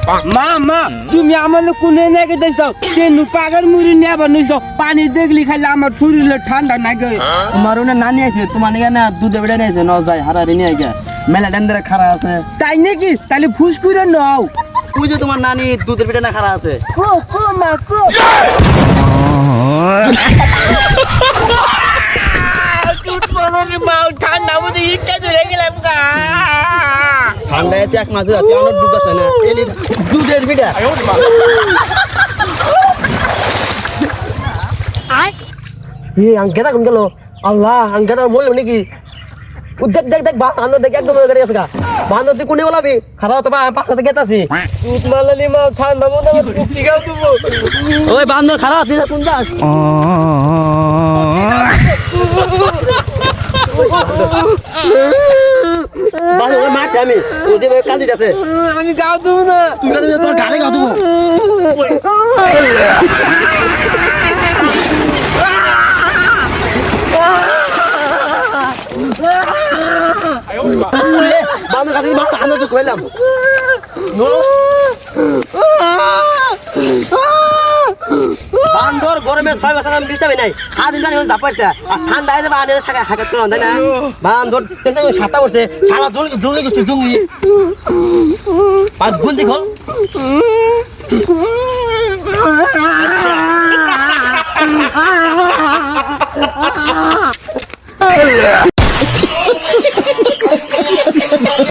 মা মা তুমি আমার কোনে নাকি দেছো তেনু পাগর মুড়ি নিয়ে আবার নিছো পানি দেখলি খাইলে আমার শরীরে ঠান্ডা নাগে তোমার ওনা নানি আছে তোমার নিয়ে না দুধে বেড়ে নিয়েছে ন যায় হারারে নিয়ে গিয়া মেলা ডেন্দারে খারা আছে তাই নাকি তাহলে ফুস করে নাও তুই যে তোমার নানি দুধের বেড়ে না খারা আছে কো কো মা কো দুধ বলনি মা ঠান্ডা মধ্যে ইটটা ধরে গেলাম গা ঠান্ডায় এক মাঝে তুই অনেক দুধ আছে না এলি দুধের বেড়ে আঙ্কেটা কোন গেল আল্লাহ আঙ্কেটা বললো নাকি দেখ দেখ দেখ বান্দর দেখ একদম গাড়ি আছে গা বান্দর তুই কোনে বলাবি খারাপ তো পাশাতে গেতাছি দুধ মালালি মা ঠান্ডা মধ্যে আমার টুকি গাও দেবো ওই বান্দর খারাপ তুই কোন যাস বান্দর ওই মারছে আমি ও যে কান্দি আছে আমি গাও দেবো না তুই কাঁদি তোর গাড়ি গাও দেবো বান্দর কাঁদি মারতে আমরা তো কইলাম বান্দর গরমে 6 বছর আমি বিস্তাবে নাই হাত দিন জানি জাপাইছে আর ঠান্ডা আইছে বা আনে শাখা হাকা করে তাই না বান্দর তেনে সাতা করছে ছালা জুঙ্গি গেছে জুঙ্গি পাঁচ গুন্দি খোল